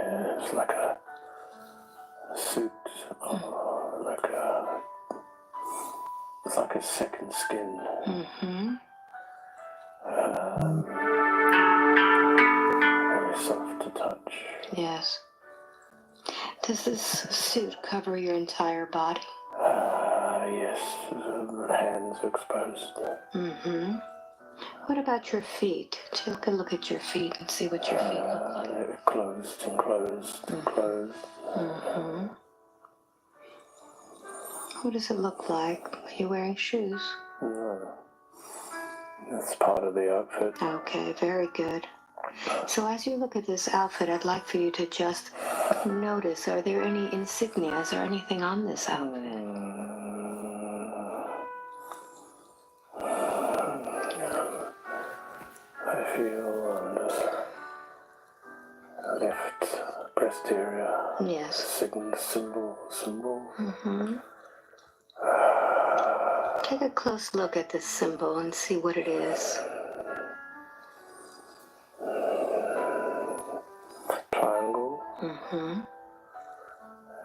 It's like a suit, it's like a second skin. Very soft to touch. Yes. Does this suit cover your entire body? Yes, the hands are exposed. What about your feet? Take a look at your feet and see what your feet look like. They're closed and closed and closed. What does it look like? Are you wearing shoes? No. That's part of the outfit. Okay, very good. So as you look at this outfit, I'd like for you to just notice, are there any insignias or anything on this outfit? I feel on the left breast area. Yes. Symbol. Take a close look at this symbol and see what it is. Triangle.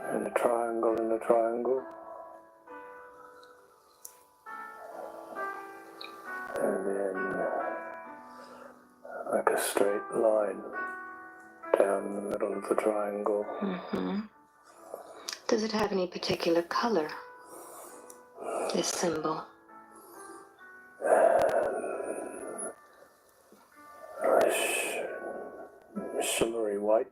And a triangle and a triangle. And then like a straight line down the middle of the triangle. Does it have any particular color, this symbol? Shimmery white.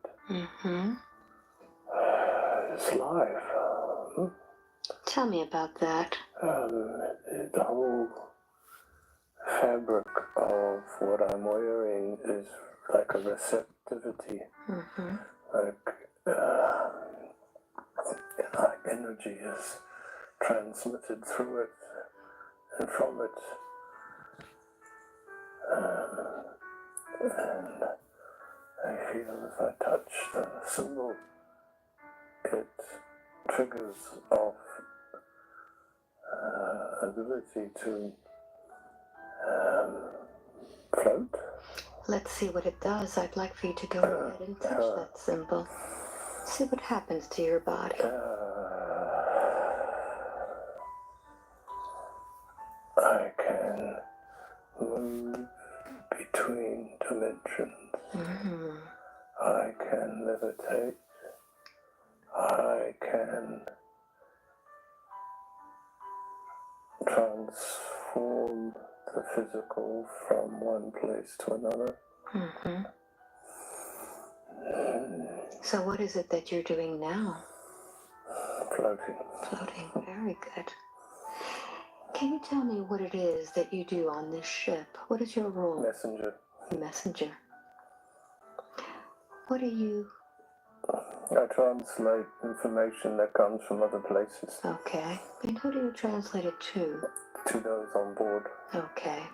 It's live. Tell me about that. The whole fabric of what I'm wearing is like a receptivity. Like energy is transmitted through it and from it. And I feel if I touch the symbol, it triggers off ability to float. Let's see what it does. I'd like for you to go ahead and touch that symbol. See what happens to your body. I can move between dimensions. I can levitate. I can transform the physical from one place to another. So what is it that you're doing now? Floating. Floating, very good. Can you tell me what it is that you do on this ship? What is your role? Messenger. Messenger. What are you? I translate information that comes from other places. Okay. And who do you translate it to? To those on board. Okay.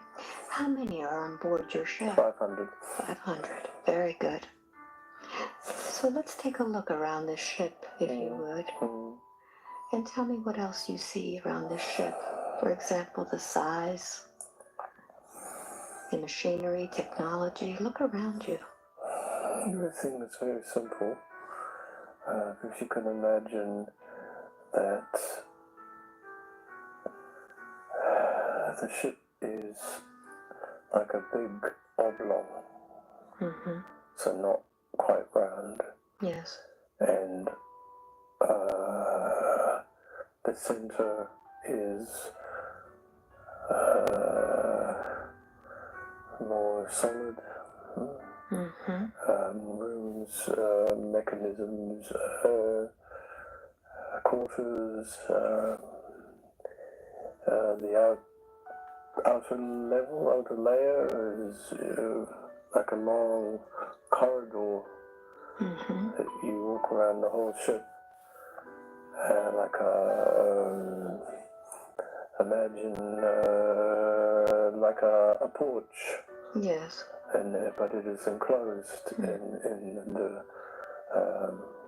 How many are on board your ship? 500. 500. Very good. So let's take a look around the ship, if you would. And tell me what else you see around the ship. For example, the size, the machinery, technology. Look around you. Everything is very simple. If you can imagine that the ship is like a big oblong, so not quite round. Yes. And the center is more solid. Rooms, mechanisms, quarters, the outer layer is like a long corridor that you walk around the whole ship, imagine like a porch. Yes. But it is enclosed in the.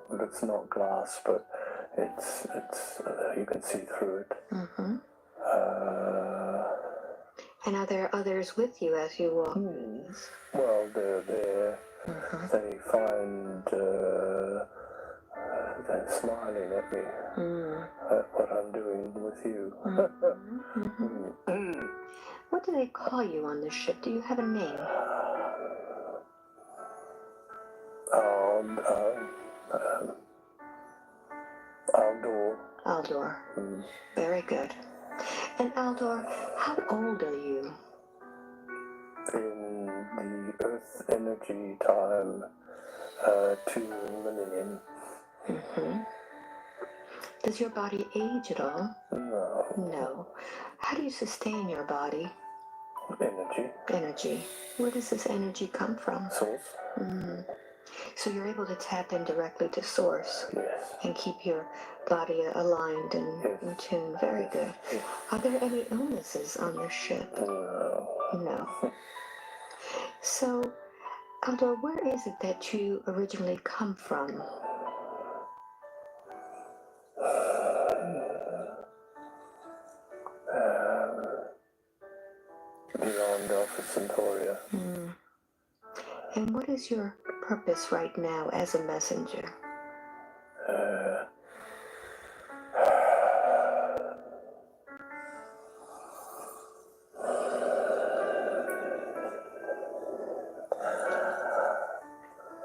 It's not glass, but it's you can see through it. And are there others with you as you walk? Well, they're there. They find smiling at me at what I'm doing with you. What do they call you on the ship? Do you have a name? Aldor. Aldor. Very good. And Aldor, how old are you? In the Earth energy time, 2 millennium. Does your body age at all? No. No. How do you sustain your body? Energy. Energy. Where does this energy come from? Source. So you're able to tap in directly to source Yes. and keep your body aligned and in tune. Very good. Are there any illnesses on the ship? No. So, Aldor, where is it that you originally come from? Beyond Alpha Centauria. And what is your purpose right now as a messenger?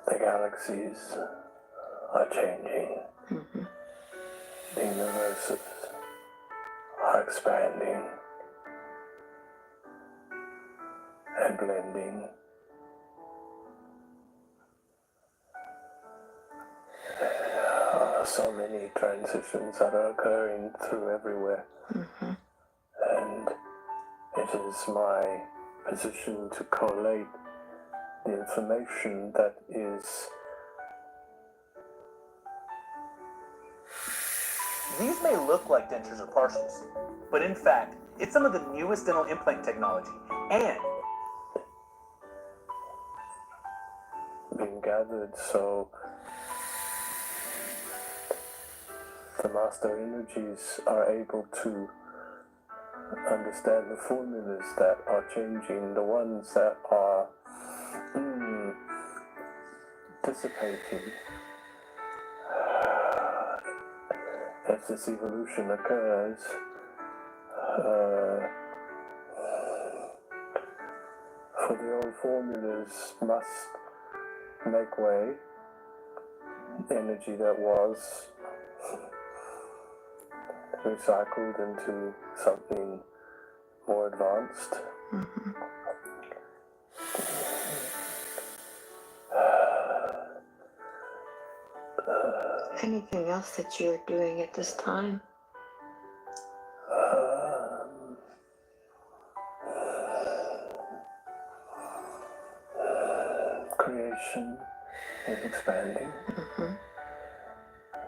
The galaxies are changing. The universes are expanding and blending. So many transitions that are occurring through everywhere. And it is my position to collate the information that is. These may look like dentures or partials, but in fact, it's some of the newest dental implant technology and being gathered, so the master energies are able to understand the formulas that are changing, the ones that are dissipating as this evolution occurs. For the old formulas must make way. Energy that was recycled into something more advanced. Anything else that you're doing at this time? Creation is expanding.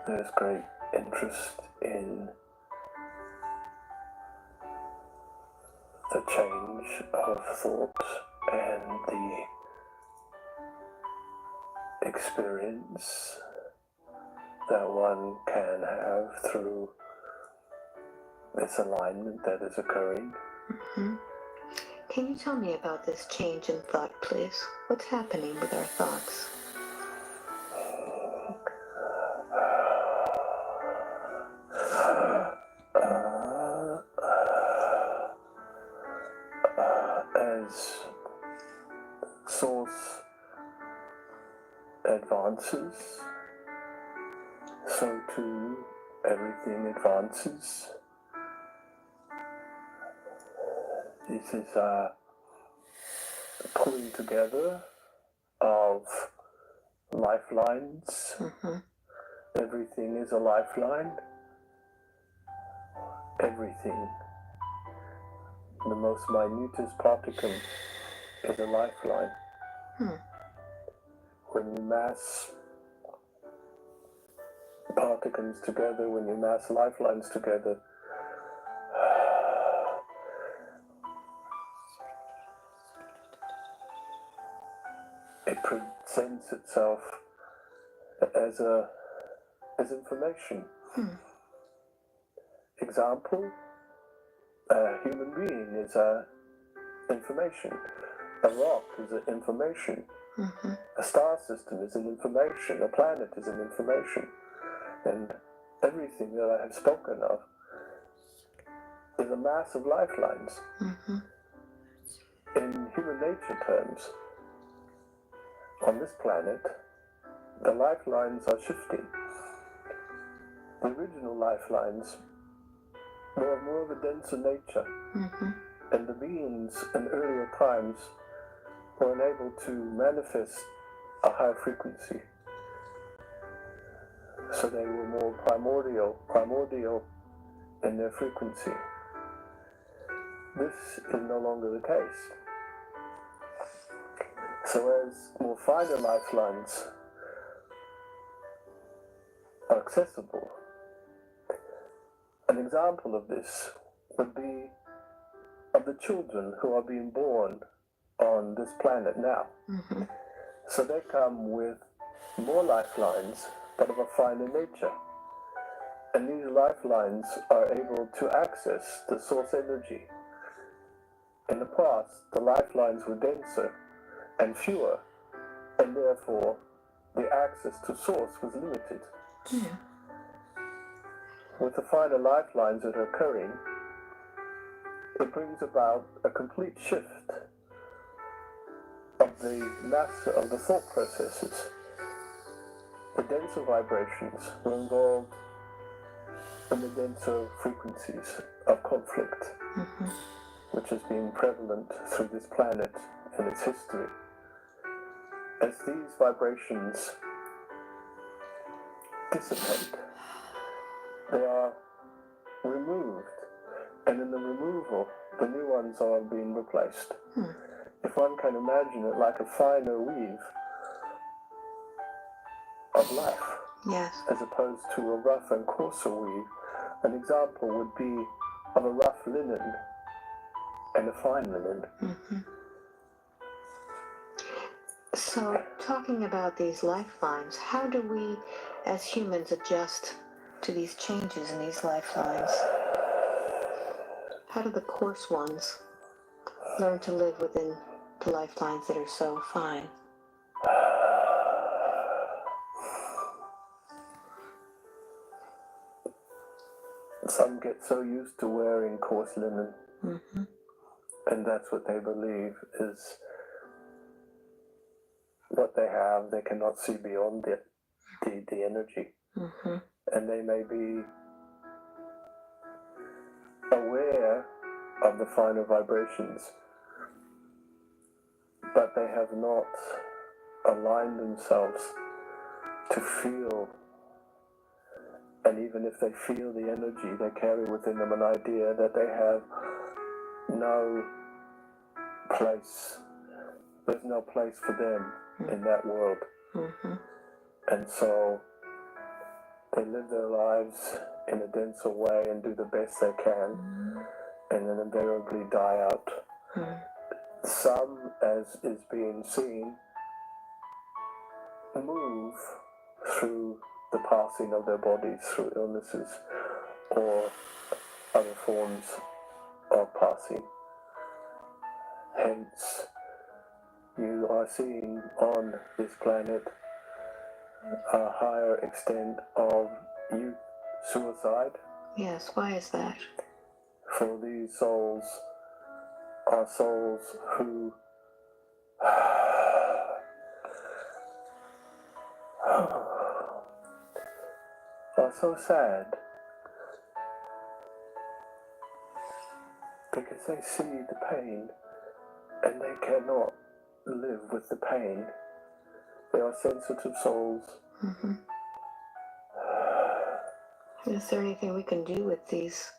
There's great interest in the change of thought and the experience that one can have through this alignment that is occurring. Can you tell me about this change in thought, please? What's happening with our thoughts? As source advances, so too everything advances. This is a pulling together of lifelines. Everything is a lifeline. Everything. The most minutest particle is a lifeline. When you mass particles together, when you mass lifelines together, it presents itself as information. Example, a human being is information. A rock is an information. A star system is an information. A planet is an information. And everything that I have spoken of is a mass of lifelines. Mm-hmm. In human nature terms, on this planet, the lifelines are shifting. The original lifelines were of more of a denser nature, Mm-hmm. and the beings in earlier times were unable to manifest a higher frequency. So they were more primordial in their frequency. This is no longer the case. So as more finer lifelines are accessible, an example of this would be of the children who are being born on this planet now. Mm-hmm. So they come with more lifelines, but of a finer nature. And these lifelines are able to access the source energy. In the past, the lifelines were denser and fewer, and therefore the access to source was limited. Yeah. With the finer lifelines that are occurring, it brings about a complete shift of the mass of the thought processes. The denser vibrations were involved in the denser frequencies of conflict, Mm-hmm. which has been prevalent through this planet in its history. As these vibrations dissipate, they are removed, and in the removal, the new ones are being replaced. If one can imagine it like a finer weave of life, Yes. as opposed to a rough and coarser weave, an example would be of a rough linen and a fine linen. Mm-hmm. So, talking about these lifelines, how do we as humans adjust to these changes in these lifelines? How do the coarse ones learn to live within the lifelines that are so fine? Some get so used to wearing coarse linen, Mm-hmm. and that's what they believe is what they have. They cannot see beyond it, the energy. Mm-hmm. And they may be aware of the finer vibrations, but they have not aligned themselves to feel. And even if they feel the energy, they carry within them an idea that they have no place. There's no place for them in that world. Mm-hmm. And so they live their lives in a denser way and do the best they can, and then invariably die out. Mm-hmm. Some, as is being seen, move through the passing of their bodies through illnesses or other forms of passing. Hence, you are seeing on this planet a higher extent of youth suicide. Yes, why is that? For these souls are souls who are so sad because they see the pain and they cannot live with the pain. They are sensitive souls. Mm-hmm. Is there anything we can do with these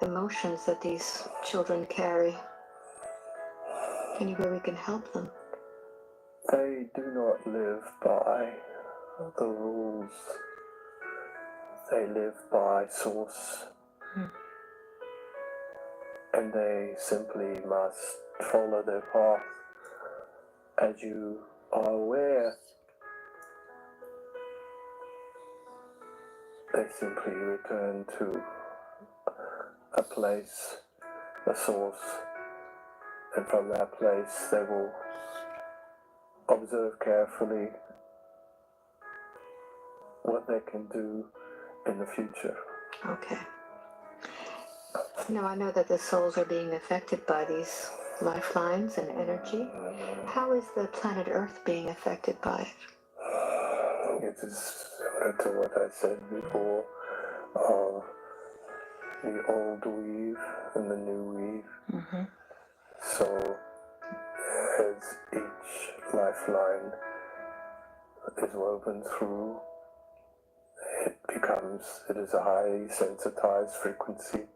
emotions that these children carry? Anywhere we can help them? They do not live by the rules. They live by source. And they simply must follow their path. As you are aware, they simply return to a place, a source, and from that place they will observe carefully what they can do in the future. Okay. Now, I know that the souls are being affected by these lifelines and energy. How is the planet Earth being affected by it? It is similar to what I said before of the old weave and the new weave. Mm-hmm. So as each lifeline is woven through, it is a highly sensitized frequency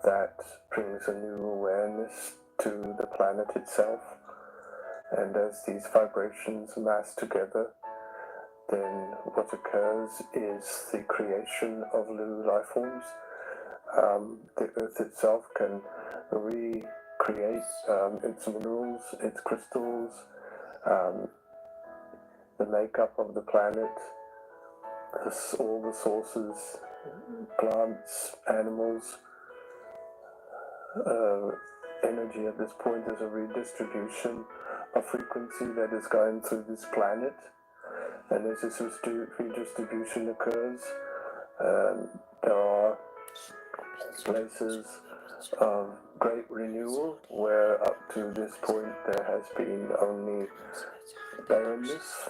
that brings a new awareness to the planet itself. And as these vibrations mass together, then what occurs is the creation of new life forms. The Earth itself can recreate its minerals, its crystals, the makeup of the planet, all the sources, plants, animals. Energy at this point is a redistribution of frequency that is going through this planet. And as this redistribution occurs, there are places of great renewal where up to this point there has been only barrenness.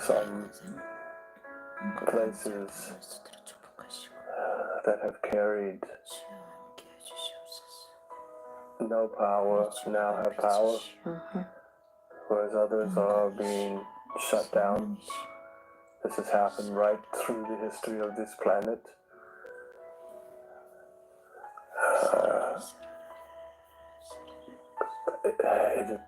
Some places that have carried no power now have power, whereas others are being shut down. This has happened right through the history of this planet. It